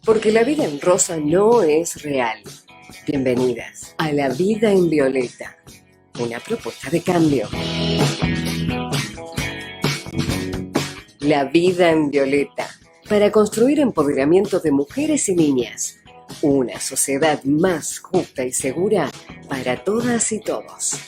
Porque la vida en rosa no es real. Bienvenidas a La Vida en Violeta, una propuesta de cambio. La Vida en Violeta, para construir empoderamiento de mujeres y niñas. Una sociedad más justa y segura para todas y todos.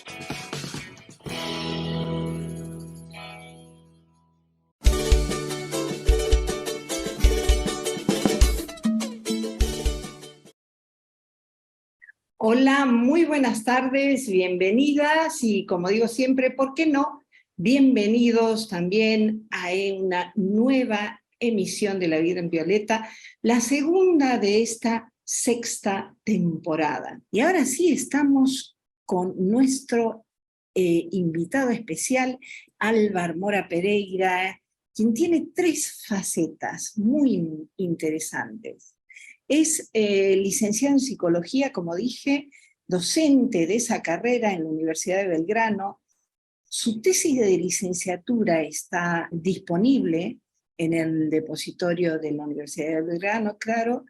Hola, muy buenas tardes, bienvenidas y como digo siempre, ¿por qué no? Bienvenidos también a una nueva emisión de La Vida en Violeta, la segunda de esta sexta temporada. Y ahora sí, estamos con nuestro invitado especial, Álvar Mora Pereira, quien tiene tres facetas muy interesantes. Es licenciado en psicología, como dije, docente de esa carrera en la Universidad de Belgrano. Su tesis de licenciatura está disponible en el depositorio de la Universidad de Belgrano, claro,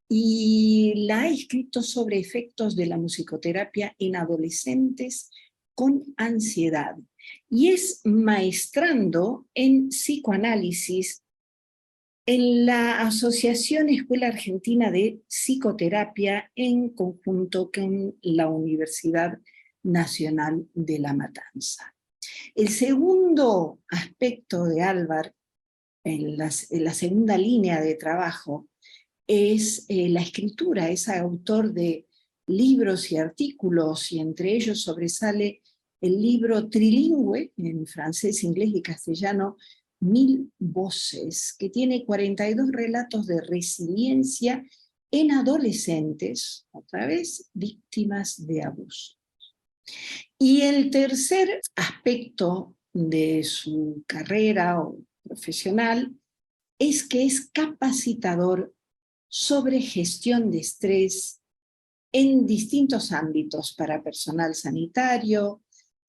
y la ha escrito sobre efectos de la musicoterapia en adolescentes con ansiedad. Y es maestrando en psicoanálisis en la Asociación Escuela Argentina de Psicoterapia en conjunto con la Universidad Nacional de La Matanza. El segundo aspecto de Álvar, en la segunda línea de trabajo, es la escritura. Es autor de libros y artículos, y entre ellos sobresale el libro trilingüe, en francés, inglés y castellano, 1000 voces, que tiene 42 relatos de resiliencia en adolescentes, otra vez, víctimas de abuso. Y el tercer aspecto de su carrera profesional es que es capacitador sobre gestión de estrés en distintos ámbitos para personal sanitario,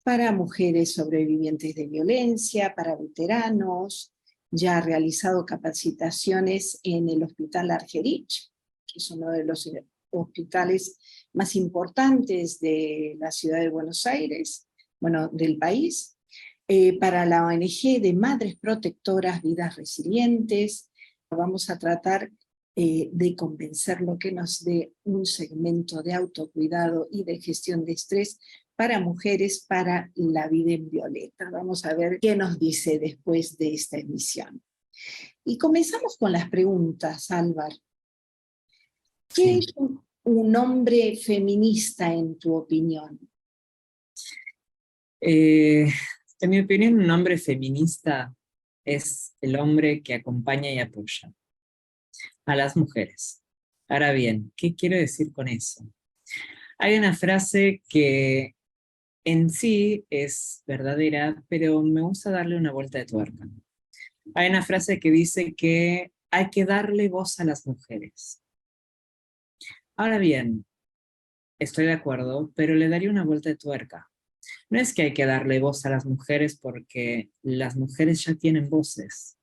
para mujeres sobrevivientes de violencia, para veteranos. Ya ha realizado capacitaciones en el Hospital Argerich, que es uno de los hospitales más importantes de la ciudad de Buenos Aires, bueno, del país, para la ONG de Madres Protectoras Vidas Resilientes. Vamos a tratar de convencerlo que nos dé un segmento de autocuidado y de gestión de estrés para mujeres para la vida en violeta. Vamos a ver qué nos dice después de esta emisión. Y comenzamos con las preguntas, Álvar. ¿Qué es un hombre feminista en tu opinión? En mi opinión, un hombre feminista es el hombre que acompaña y apoya a las mujeres. Ahora bien, ¿qué quiero decir con eso? Hay una frase que en sí es verdadera, pero me gusta darle una vuelta de tuerca. Hay una frase que dice que hay que darle voz a las mujeres. Ahora bien, estoy de acuerdo, pero le daría una vuelta de tuerca. No es que hay que darle voz a las mujeres porque las mujeres ya tienen voces.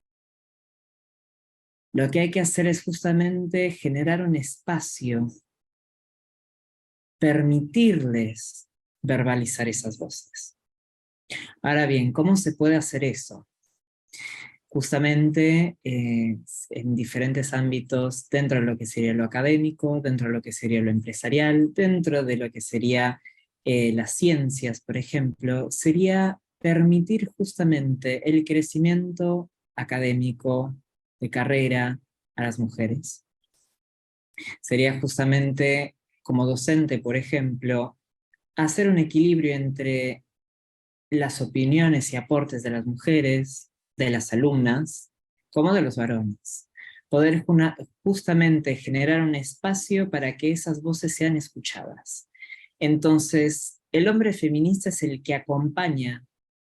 Lo que hay que hacer es justamente generar un espacio, permitirles verbalizar esas voces. Ahora bien, ¿cómo se puede hacer eso? Justamente en diferentes ámbitos, dentro de lo que sería lo académico, dentro de lo que sería lo empresarial, dentro de lo que sería las ciencias, por ejemplo, sería permitir justamente el crecimiento académico de carrera a las mujeres. Sería justamente, como docente, por ejemplo, hacer un equilibrio entre las opiniones y aportes de las mujeres, de las alumnas, como de los varones. Poder justamente generar un espacio para que esas voces sean escuchadas. Entonces, el hombre feminista es el que acompaña,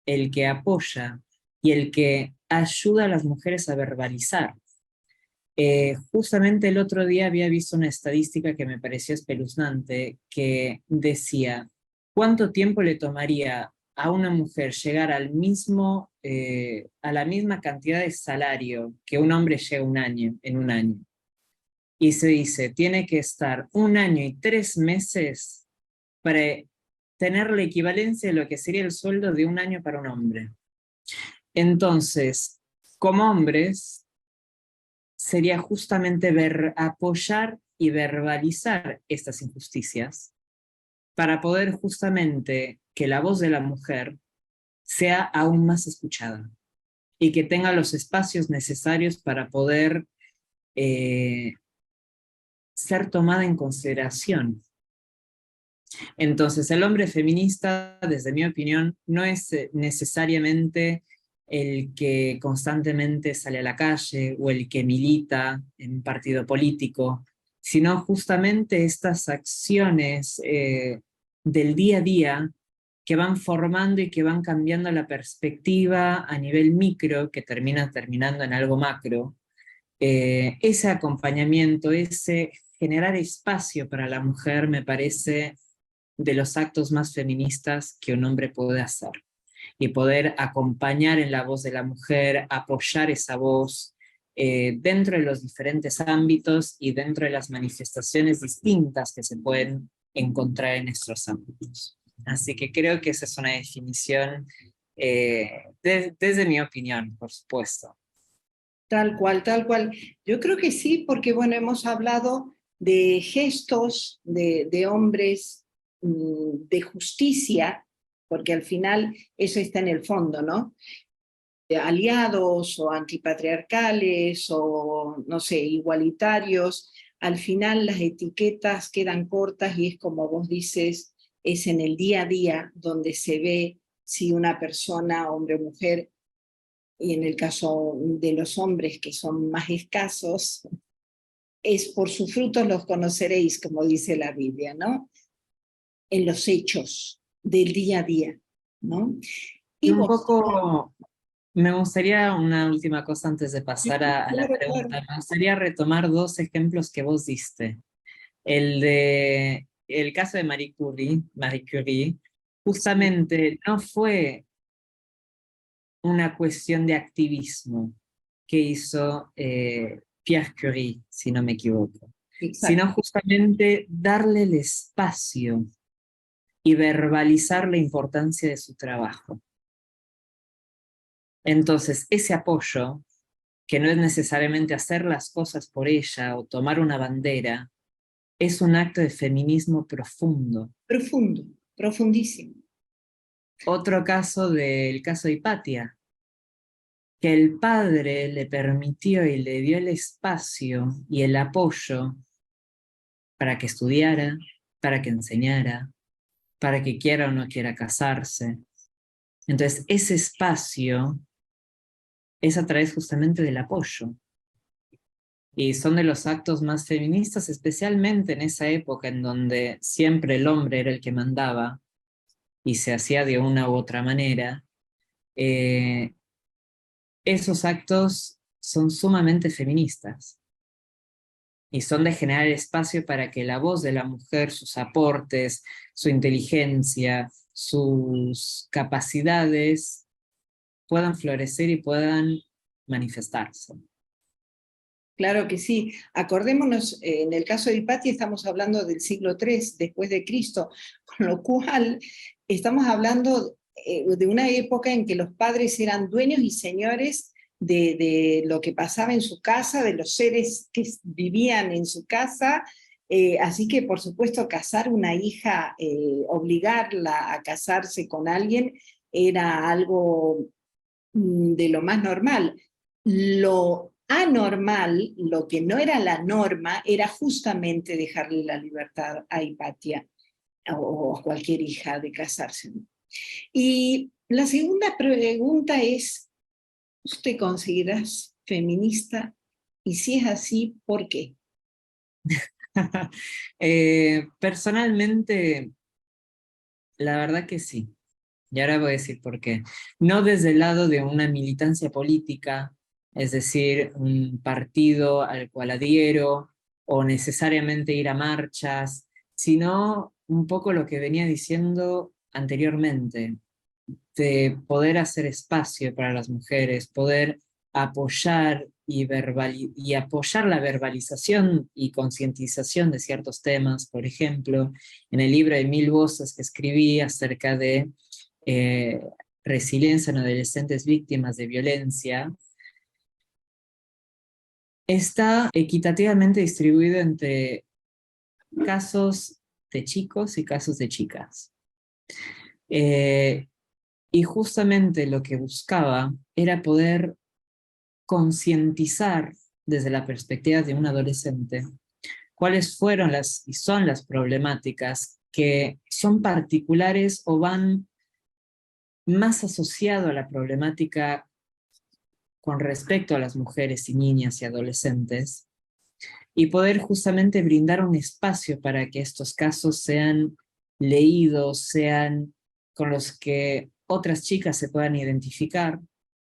el que apoya y el que ayuda a las mujeres a verbalizar. Justamente el otro día había visto una estadística que me pareció espeluznante, que decía, ¿cuánto tiempo le tomaría a una mujer llegar a la misma cantidad de salario que un hombre llega en un año? y se dice, tiene que estar 1 año y 3 meses para tener la equivalencia de lo que sería el sueldo de 1 año para un hombre. Entonces, como hombres, sería justamente apoyar y verbalizar estas injusticias para poder justamente que la voz de la mujer sea aún más escuchada y que tenga los espacios necesarios para poder ser tomada en consideración. Entonces, el hombre feminista, desde mi opinión, no es necesariamente el que constantemente sale a la calle o el que milita en un partido político, sino justamente estas acciones del día a día que van formando y que van cambiando la perspectiva a nivel micro, que terminando en algo macro. Ese acompañamiento, ese generar espacio para la mujer me parece de los actos más feministas que un hombre puede hacer. Y poder acompañar en la voz de la mujer, apoyar esa voz dentro de los diferentes ámbitos y dentro de las manifestaciones distintas que se pueden encontrar en estos ámbitos. Así que creo que esa es una definición desde mi opinión, por supuesto. Tal cual, tal cual. Yo creo que sí, porque bueno, hemos hablado de gestos de hombres de justicia, porque al final eso está en el fondo, ¿no? Aliados o antipatriarcales o, no sé, igualitarios. Al final las etiquetas quedan cortas y es como vos dices, es en el día a día donde se ve si una persona, hombre o mujer, y en el caso de los hombres que son más escasos, es por sus frutos los conoceréis, como dice la Biblia, ¿no? En los hechos del día a día, ¿no? Y Y un vos, poco, me gustaría una última cosa antes de pasar a la claro, pregunta. claro. Me gustaría retomar 2 ejemplos que vos diste. El caso de Marie Curie, justamente no fue una cuestión de activismo que hizo Pierre Curie, si no me equivoco, Exacto. sino justamente darle el espacio y verbalizar la importancia de su trabajo. Entonces, ese apoyo, que no es necesariamente hacer las cosas por ella o tomar una bandera, es un acto de feminismo profundo. Profundo, profundísimo. Otro caso del caso de Hipatia, que el padre le permitió y le dio el espacio y el apoyo para que estudiara, para que enseñara, para que quiera o no quiera casarse. Entonces, ese espacio es a través justamente del apoyo. Y son de los actos más feministas, especialmente en esa época en donde siempre el hombre era el que mandaba y se hacía de una u otra manera. Esos actos son sumamente feministas y son de generar espacio para que la voz de la mujer, sus aportes, su inteligencia, sus capacidades puedan florecer y puedan manifestarse. Claro que sí. Acordémonos, en el caso de Hipatia estamos hablando del siglo III después de Cristo, con lo cual estamos hablando de una época en que los padres eran dueños y señores de lo que pasaba en su casa, de los seres que vivían en su casa, así que por supuesto casar una hija, obligarla a casarse con alguien era algo de lo más normal. Lo anormal, lo que no era la norma, era justamente dejarle la libertad a Hipatia o a cualquier hija de casarse. Y la segunda pregunta es, ¿usted consideras feminista? Y si es así, ¿por qué? Personalmente, la verdad que sí. Y ahora voy a decir por qué. No desde el lado de una militancia política, es decir, un partido al cual adhiero o necesariamente ir a marchas, sino un poco lo que venía diciendo anteriormente, de poder hacer espacio para las mujeres, poder apoyar y apoyar la verbalización y concientización de ciertos temas. Por ejemplo, en el libro de 1000 voces que escribí acerca de resiliencia en adolescentes víctimas de violencia, está equitativamente distribuido entre casos de chicos y casos de chicas. Y justamente lo que buscaba era poder concientizar desde la perspectiva de un adolescente cuáles fueron y son las problemáticas que son particulares o van más asociado a la problemática con respecto a las mujeres y niñas y adolescentes, y poder justamente brindar un espacio para que estos casos sean leídos, sean con los que otras chicas se puedan identificar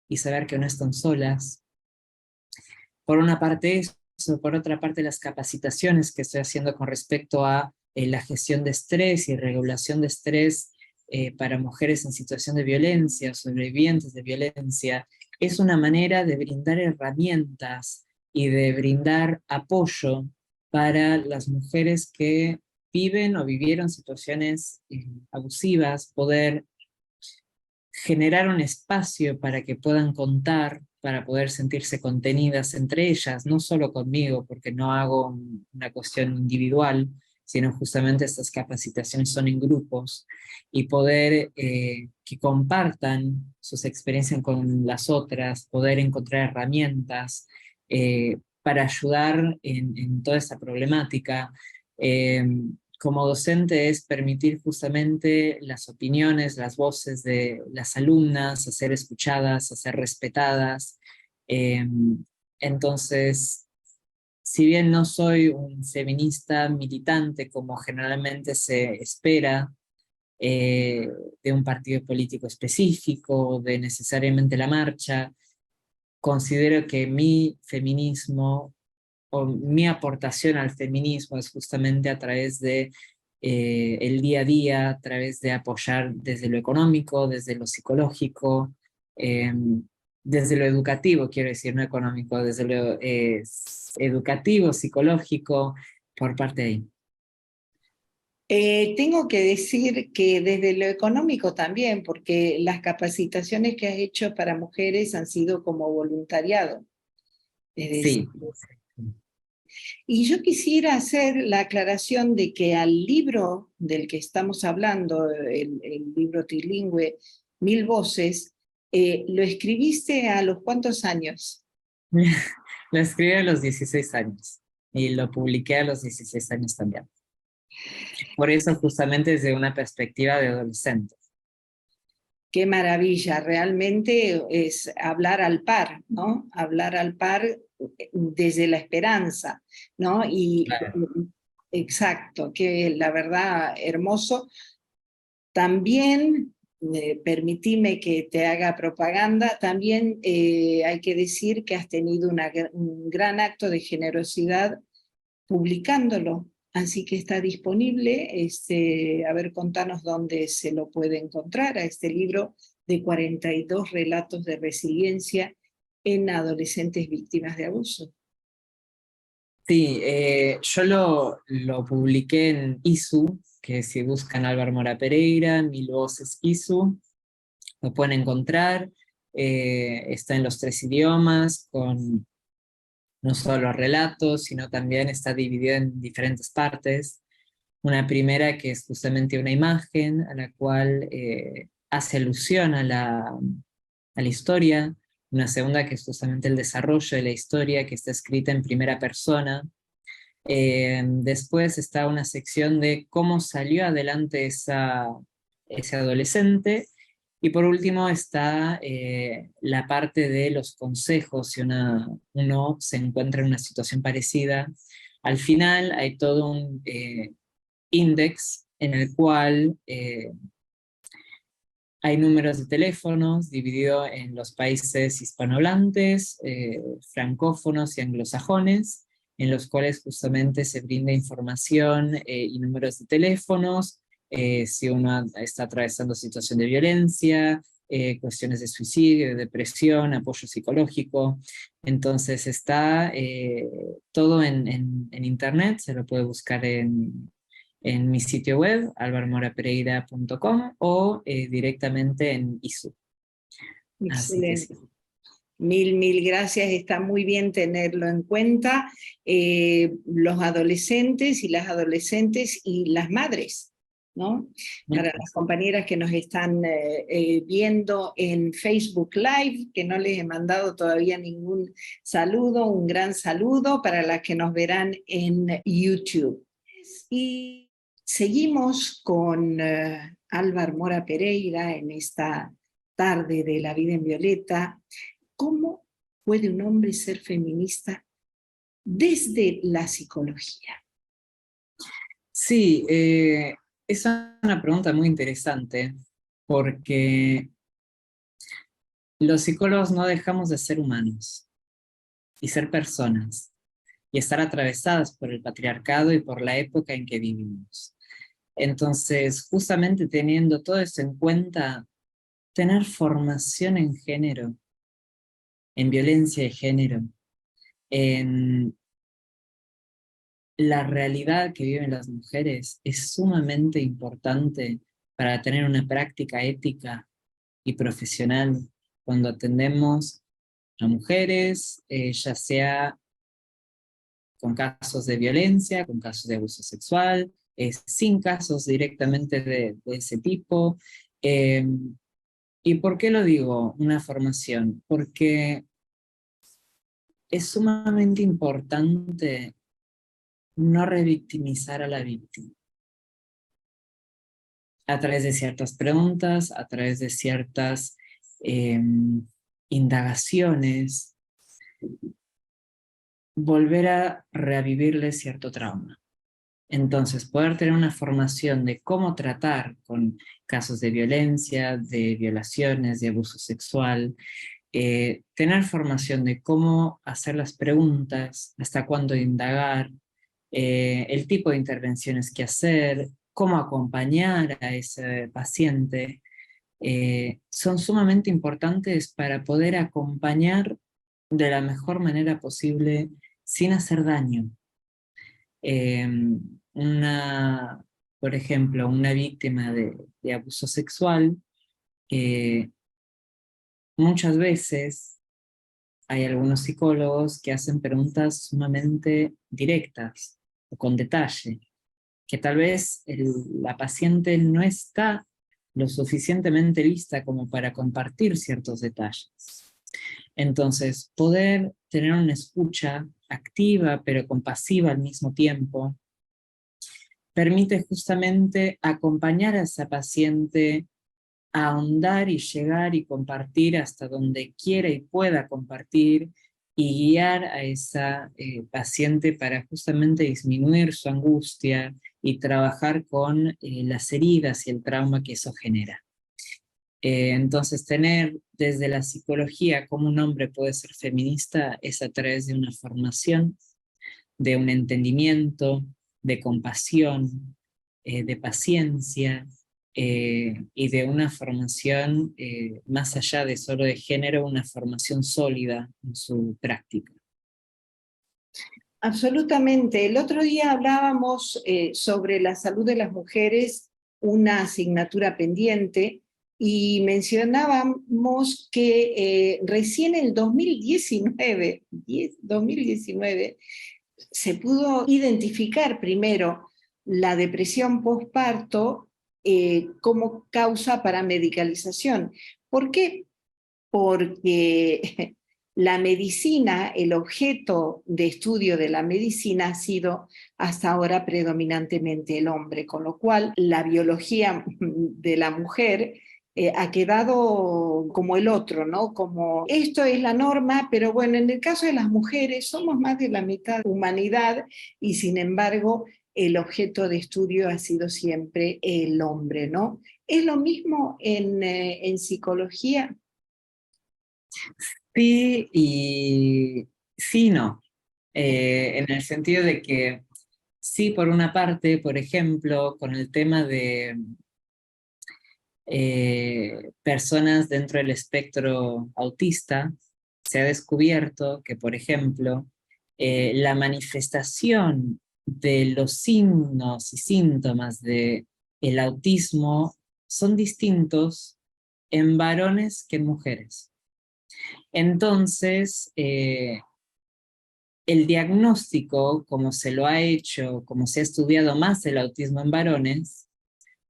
y saber que no están solas. Por una parte eso, por otra parte las capacitaciones que estoy haciendo con respecto a la gestión de estrés y regulación de estrés para mujeres en situación de violencia, sobrevivientes de violencia, es una manera de brindar herramientas y de brindar apoyo para las mujeres que viven o vivieron situaciones abusivas, poder generar un espacio para que puedan contar, para poder sentirse contenidas entre ellas, no solo conmigo, porque no hago una cuestión individual, sino justamente estas capacitaciones son en grupos, y poder que compartan sus experiencias con las otras, poder encontrar herramientas para ayudar en toda esta problemática. Como docente es permitir justamente las opiniones, las voces de las alumnas, a ser escuchadas, a ser respetadas. Entonces, si bien no soy un feminista militante como generalmente se espera de un partido político específico, de necesariamente la marcha, considero que mi feminismo o mi aportación al feminismo es justamente a través de el día a día, a través de apoyar desde lo económico, desde lo psicológico, desde lo educativo, quiero decir, no económico, desde lo educativo, psicológico, por parte de ahí. Tengo que decir que desde lo económico también, porque las capacitaciones que has hecho para mujeres han sido como voluntariado. Es decir, Sí. y yo quisiera hacer la aclaración de que al libro del que estamos hablando, el libro trilingüe, 1000 voces, ¿lo escribiste a los cuántos años? Lo escribí a los 16 años y lo publiqué a los 16 años también. Por eso justamente desde una perspectiva de adolescente. Qué maravilla, realmente es hablar al par, ¿no? Hablar al par desde la esperanza, ¿no? Claro. Exacto, que la verdad hermoso. También, permitime que te haga propaganda, también hay que decir que has tenido un gran acto de generosidad publicándolo, así que está disponible. A ver, contanos dónde se lo puede encontrar a este libro de 42 relatos de resiliencia en adolescentes víctimas de abuso. Sí, yo lo publiqué en ISU, que si buscan Álvaro Mora Pereira, 1000 voces ISU, lo pueden encontrar. Está en los 3 idiomas, con no solo relatos, sino también está dividido en diferentes partes. Una primera que es justamente una imagen a la cual hace alusión a la historia. Una segunda que es justamente el desarrollo de la historia que está escrita en primera persona. Después está una sección de cómo salió adelante ese adolescente. Y por último está la parte de los consejos si uno se encuentra en una situación parecida. Al final hay todo un index en el cual hay números de teléfonos dividido en los países hispanohablantes, francófonos y anglosajones, en los cuales justamente se brinda información y números de teléfonos, si uno está atravesando situación de violencia, cuestiones de suicidio, de depresión, apoyo psicológico. Entonces está todo en internet, se lo puede buscar en mi sitio web, alvarmorapereira.com, o directamente en ISU. Así que Excelente. sí. Mil gracias, está muy bien tenerlo en cuenta. Los adolescentes y las adolescentes y las madres, ¿no? Para las compañeras que nos están viendo en Facebook Live, que no les he mandado todavía ningún saludo, un gran saludo para las que nos verán en YouTube. Y seguimos con Álvar Mora Pereira en esta tarde de La Vida en Violeta. ¿Cómo puede un hombre ser feminista desde la psicología? Sí, es una pregunta muy interesante, porque los psicólogos no dejamos de ser humanos y ser personas, y estar atravesadas por el patriarcado y por la época en que vivimos. Entonces, justamente teniendo todo eso en cuenta, tener formación en género, en violencia de género, en la realidad que viven las mujeres, es sumamente importante para tener una práctica ética y profesional cuando atendemos a mujeres, ya sea con casos de violencia, con casos de abuso sexual, sin casos directamente de ese tipo. ¿Y por qué lo digo, una formación? Porque es sumamente importante no revictimizar a la víctima. A través de ciertas preguntas, a través de ciertas indagaciones, volver a revivirle cierto trauma. Entonces, poder tener una formación de cómo tratar con casos de violencia, de violaciones, de abuso sexual, tener formación de cómo hacer las preguntas, hasta cuándo indagar, el tipo de intervenciones que hacer, cómo acompañar a ese paciente, son sumamente importantes para poder acompañar de la mejor manera posible sin hacer daño. Eh, una, por ejemplo, una víctima de abuso sexual, muchas veces hay algunos psicólogos que hacen preguntas sumamente directas o con detalle, que tal vez la paciente no está lo suficientemente lista como para compartir ciertos detalles. Entonces, poder tener una escucha activa pero compasiva al mismo tiempo permite justamente acompañar a esa paciente a ahondar y llegar y compartir hasta donde quiera y pueda compartir, y guiar a esa paciente para justamente disminuir su angustia y trabajar con las heridas y el trauma que eso genera. Entonces, tener desde la psicología cómo un hombre puede ser feminista es a través de una formación, de un entendimiento, de compasión, de paciencia, y de una formación más allá de solo de género, una formación sólida en su práctica. Absolutamente. El otro día hablábamos sobre la salud de las mujeres, una asignatura pendiente, y mencionábamos que recién en 2019 se pudo identificar primero la depresión postparto como causa para medicalización. ¿Por qué? Porque la medicina, el objeto de estudio de la medicina ha sido hasta ahora predominantemente el hombre, con lo cual la biología de la mujer ha quedado como el otro, ¿no? Como esto es la norma, pero bueno, en el caso de las mujeres somos más de la mitad humanidad y sin embargo el objeto de estudio ha sido siempre el hombre, ¿no? ¿Es lo mismo en psicología? Sí y sí, no. En el sentido de que sí, por una parte, por ejemplo, con el tema personas dentro del espectro autista, se ha descubierto que, por ejemplo, la manifestación de los signos y síntomas del autismo son distintos en varones que en mujeres. Entonces, el diagnóstico, como se lo ha hecho, como se ha estudiado más el autismo en varones,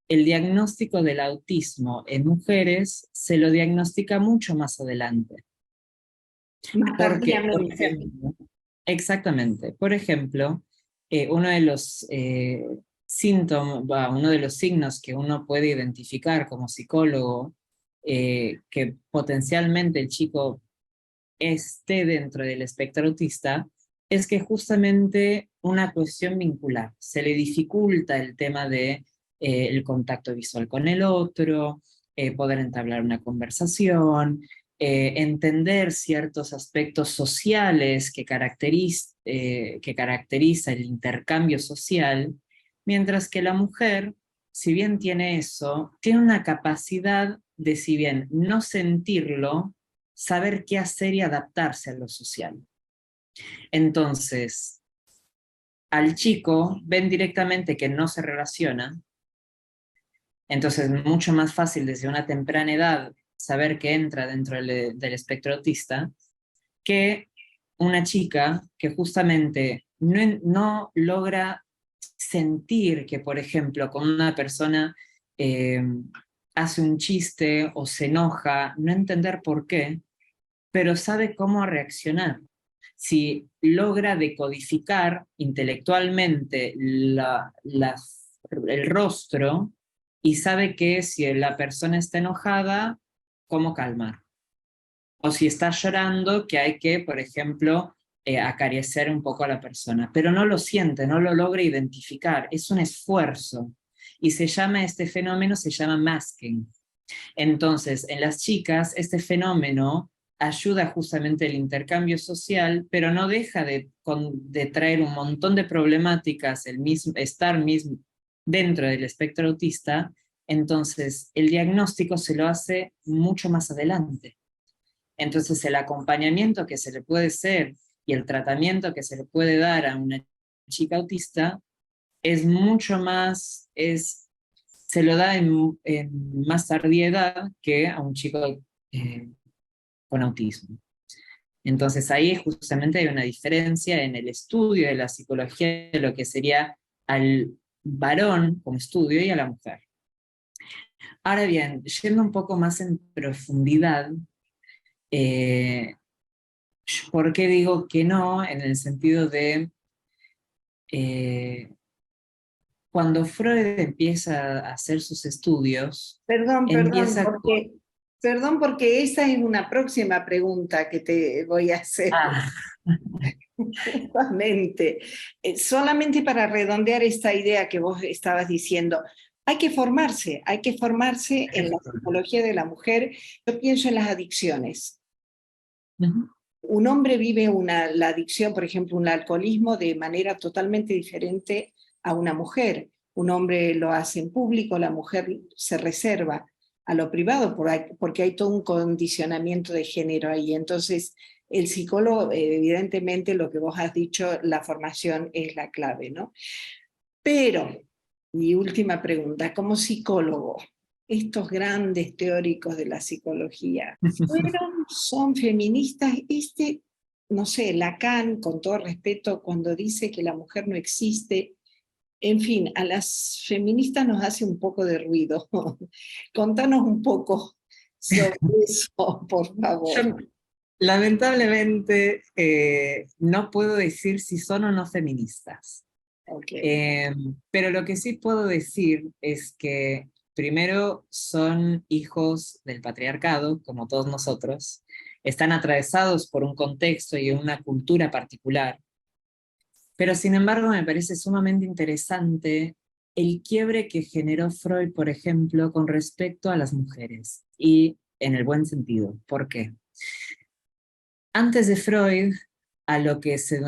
el diagnóstico del autismo en mujeres se lo diagnostica mucho más adelante. Más Porque, por tardíamente. ejemplo, exactamente, por ejemplo, uno de los síntomas, uno de los signos que uno puede identificar como psicólogo, que potencialmente el chico esté dentro del espectro autista, es que justamente una cuestión vincular, se le dificulta el tema de el contacto visual con el otro, poder entablar una conversación, entender ciertos aspectos sociales que caracteriza el intercambio social, mientras que la mujer, si bien tiene eso, tiene una capacidad de, si bien no sentirlo, saber qué hacer y adaptarse a lo social. Entonces, al chico ven directamente que no se relaciona, entonces es mucho más fácil desde una temprana edad saber que entra dentro del espectro autista, que una chica que justamente no logra sentir que, por ejemplo, con una persona eh, hace un chiste o se enoja, no entender por qué, pero sabe cómo reaccionar. Si logra decodificar intelectualmente el rostro y sabe que si la persona está enojada, cómo calmar. O si está llorando, que hay que, por ejemplo, acariciar un poco a la persona. Pero no lo siente, no lo logra identificar. Es un esfuerzo. Y este fenómeno se llama masking. Entonces, en las chicas, este fenómeno ayuda justamente el intercambio social, pero no deja de traer un montón de problemáticas, estar mismo dentro del espectro autista. Entonces, el diagnóstico se lo hace mucho más adelante. Entonces, el acompañamiento que se le puede hacer y el tratamiento que se le puede dar a una chica autista es mucho más, se lo da en más tardía edad que a un chico eh, con autismo. Entonces ahí justamente hay una diferencia en el estudio de la psicología de lo que sería al varón como estudio y a la mujer. Ahora bien, yendo un poco más en profundidad, eh, ¿por qué digo que no? En el sentido de eh, cuando Freud empieza a hacer sus estudios, Perdón, empieza con... perdón, porque esa es una próxima pregunta que te voy a hacer. Ah, Justamente, solamente para redondear esta idea que vos estabas diciendo, hay que formarse en la psicología de la mujer. Yo pienso en las adicciones. uh-huh. Un hombre vive la adicción, por ejemplo, un alcoholismo, de manera totalmente diferente a una mujer. Un hombre lo hace en público, la mujer se reserva a lo privado porque hay todo un condicionamiento de género ahí. Entonces, el psicólogo, evidentemente, lo que vos has dicho, la formación es la clave, ¿no? Pero, mi última pregunta, como psicólogo, estos grandes teóricos de la psicología, son feministas? No sé, Lacan, con todo respeto, cuando dice que la mujer no existe, en fin, a las feministas nos hace un poco de ruido. Contanos un poco sobre eso, por favor. Yo, lamentablemente, no puedo decir si son o no feministas. Okay. Pero lo que sí puedo decir es que primero son hijos del patriarcado, como todos nosotros, están atravesados por un contexto y una cultura particular, pero sin embargo me parece sumamente interesante el quiebre que generó Freud, por ejemplo, con respecto a las mujeres, y en el buen sentido. ¿Por qué? Antes de Freud, a lo que se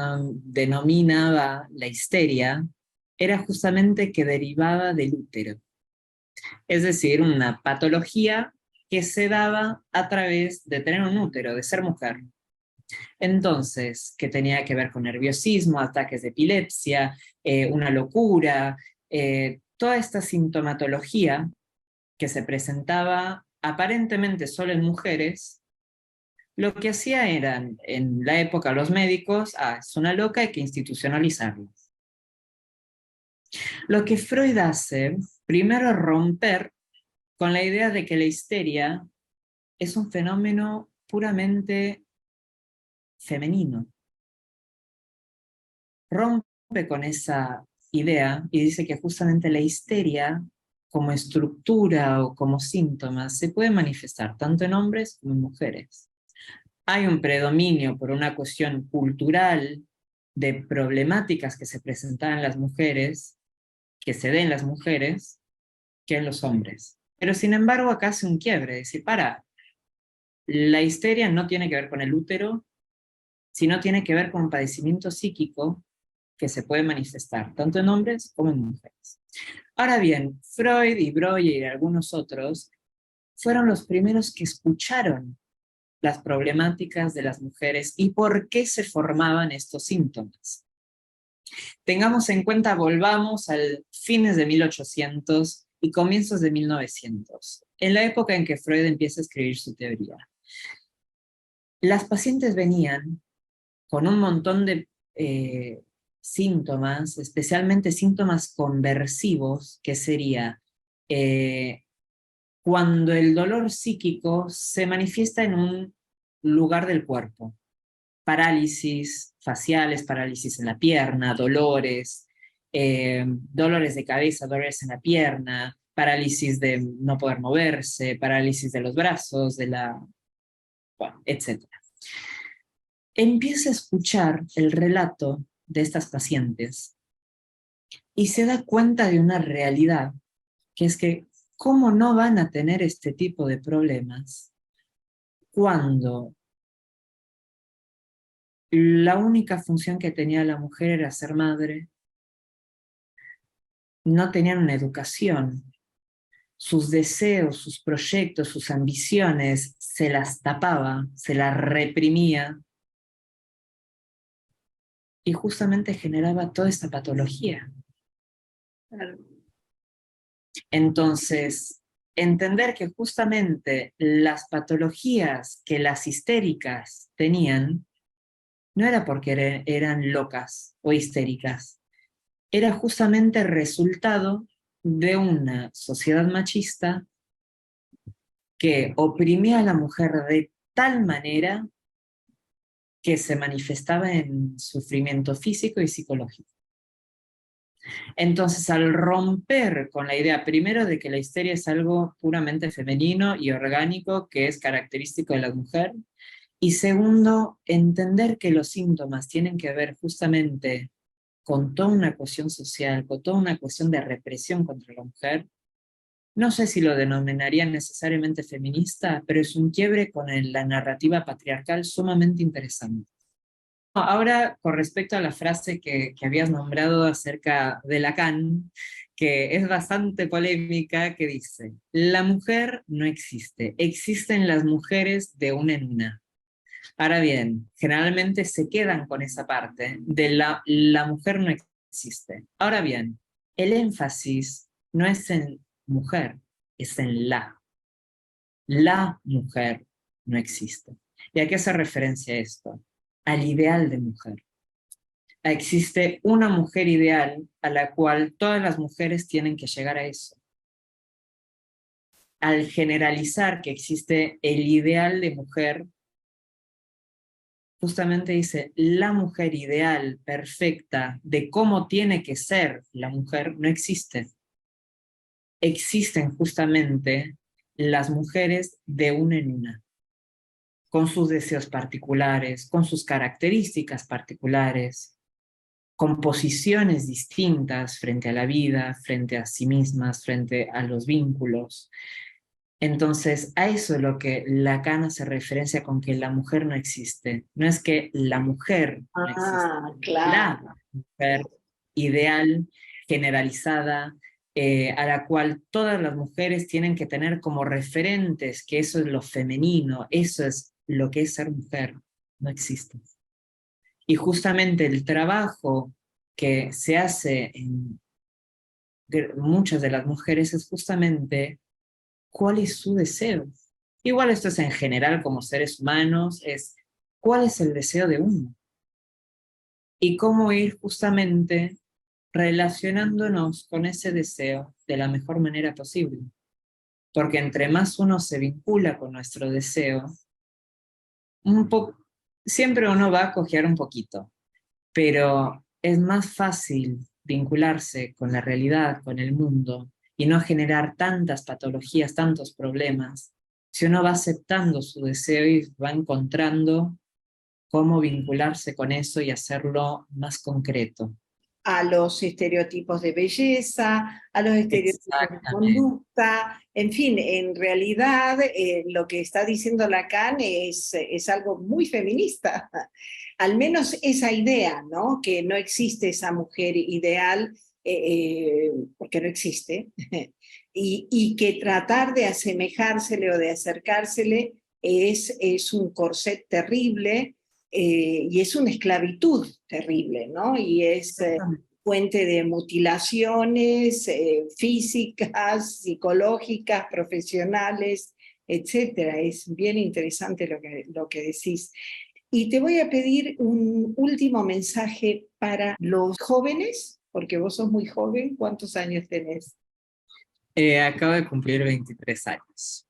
denominaba la histeria, era justamente que derivaba del útero. Es decir, una patología que se daba a través de tener un útero, de ser mujer. Entonces, que tenía que ver con nerviosismo, ataques de epilepsia, una locura, toda esta sintomatología que se presentaba aparentemente solo en mujeres, lo que hacía eran, en la época, los médicos, es una loca, hay que institucionalizarla. Lo que Freud hace, primero, romper con la idea de que la histeria es un fenómeno puramente femenino. Rompe con esa idea y dice que justamente la histeria, como estructura o como síntomas, se puede manifestar tanto en hombres como en mujeres. Hay un predominio por una cuestión cultural de problemáticas que se presentaban en las mujeres, que se den en las mujeres, que en los hombres. Pero sin embargo acá hace un quiebre, decir, la histeria no tiene que ver con el útero, sino tiene que ver con un padecimiento psíquico que se puede manifestar tanto en hombres como en mujeres. Ahora bien, Freud y Breuer y algunos otros fueron los primeros que escucharon las problemáticas de las mujeres y por qué se formaban estos síntomas. Tengamos en cuenta, volvamos al fines de 1800 y comienzos de 1900, en la época en que Freud empieza a escribir su teoría. Las pacientes venían con un montón de síntomas, especialmente síntomas conversivos, que sería cuando el dolor psíquico se manifiesta en un lugar del cuerpo. Parálisis faciales, parálisis en la pierna, dolores, dolores de cabeza, dolores en la pierna, parálisis de no poder moverse, parálisis de los brazos, bueno, etc. Empieza a escuchar el relato de estas pacientes y se da cuenta de una realidad, que es que cómo no van a tener este tipo de problemas cuando la única función que tenía la mujer era ser madre, no tenían una educación, sus deseos, sus proyectos, sus ambiciones se las tapaba, se las reprimía y justamente generaba toda esta patología. Entonces, entender que justamente las patologías que las histéricas tenían no era porque eran locas o histéricas, era justamente resultado de una sociedad machista que oprimía a la mujer de tal manera que se manifestaba en sufrimiento físico y psicológico. Entonces, al romper con la idea, primero, de que la histeria es algo puramente femenino y orgánico, que es característico de la mujer, y segundo, entender que los síntomas tienen que ver justamente con toda una cuestión social, con toda una cuestión de represión contra la mujer, no sé si lo denominaría necesariamente feminista, pero es un quiebre con la narrativa patriarcal sumamente interesante. Ahora, con respecto a la frase que habías nombrado acerca de Lacan, que es bastante polémica, que dice, la mujer no existe, existen las mujeres de una en una. Ahora bien, generalmente se quedan con esa parte de la mujer no existe. Ahora bien, el énfasis no es en mujer, es en la. La mujer no existe. ¿Y a qué hace referencia esto? Al ideal de mujer. Existe una mujer ideal a la cual todas las mujeres tienen que llegar a eso. Al generalizar que existe el ideal de mujer, justamente dice, la mujer ideal, perfecta, de cómo tiene que ser la mujer, no existe. Existen justamente las mujeres de una en una, con sus deseos particulares, con sus características particulares, con posiciones distintas frente a la vida, frente a sí mismas, frente a los vínculos. Entonces, a eso es lo que Lacan hace referencia con que la mujer no existe. No es que la mujer no existe, Claro. la mujer ideal, generalizada, a la cual todas las mujeres tienen que tener como referentes, que eso es lo femenino, eso es lo que es ser mujer, no existe. Y justamente el trabajo que se hace en muchas de las mujeres es justamente cuál es su deseo. Igual esto es en general como seres humanos, es cuál es el deseo de uno. Y cómo ir justamente relacionándonos con ese deseo de la mejor manera posible. Porque entre más uno se vincula con nuestro deseo, siempre uno va a cojear un poquito, pero es más fácil vincularse con la realidad, con el mundo, y no generar tantas patologías, tantos problemas, si uno va aceptando su deseo y va encontrando cómo vincularse con eso y hacerlo más concreto. A los estereotipos de belleza, a los estereotipos de conducta, en fin, en realidad lo que está diciendo Lacan es algo muy feminista, al menos esa idea, ¿no? Que no existe esa mujer ideal, porque no existe, y que tratar de asemejársele o de acercársele es un corset terrible, y es una esclavitud terrible, ¿no? Y es fuente de mutilaciones físicas, psicológicas, profesionales, etcétera. Es bien interesante lo que decís. Y te voy a pedir un último mensaje para los jóvenes, porque vos sos muy joven. ¿Cuántos años tenés? Acabo de cumplir 23 años.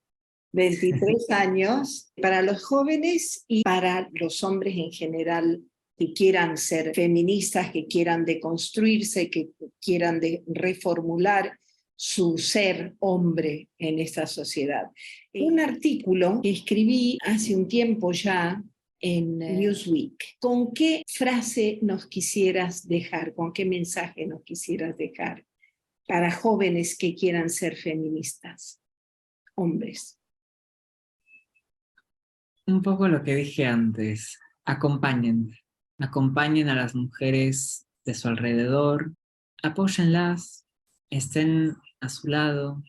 23 años, para los jóvenes y para los hombres en general que quieran ser feministas, que quieran deconstruirse, que quieran reformular su ser hombre en esta sociedad. Un artículo que escribí hace un tiempo ya en Newsweek. ¿Con qué frase nos quisieras dejar? ¿Con qué mensaje nos quisieras dejar para jóvenes que quieran ser feministas, hombres? Un poco lo que dije antes, acompañen a las mujeres de su alrededor, apóyenlas, estén a su lado,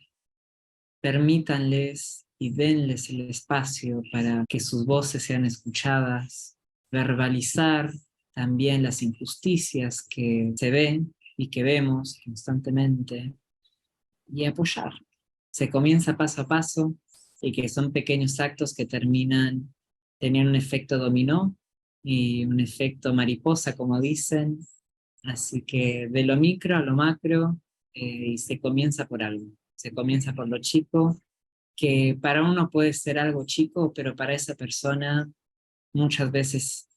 permítanles y denles el espacio para que sus voces sean escuchadas, verbalizar también las injusticias que se ven y que vemos constantemente y apoyar. Se comienza paso a paso y que son pequeños actos que terminan teniendo un efecto dominó y un efecto mariposa, como dicen. Así que de lo micro a lo macro, y se comienza por algo. Se comienza por lo chico, que para uno puede ser algo chico, pero para esa persona muchas veces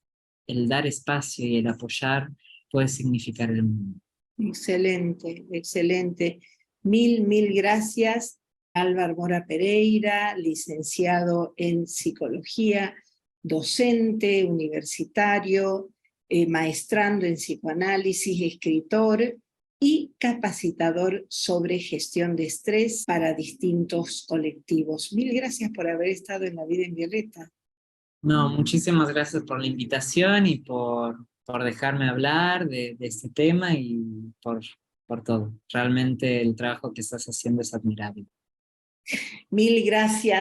el dar espacio y el apoyar puede significar el mundo. Excelente, excelente. Mil gracias. Álvaro Mora Pereira, licenciado en psicología, docente universitario, maestrando en psicoanálisis, escritor y capacitador sobre gestión de estrés para distintos colectivos. Mil gracias por haber estado en La Vida en Violeta. No, muchísimas gracias por la invitación y por dejarme hablar de este tema y por todo. Realmente el trabajo que estás haciendo es admirable. Mil gracias.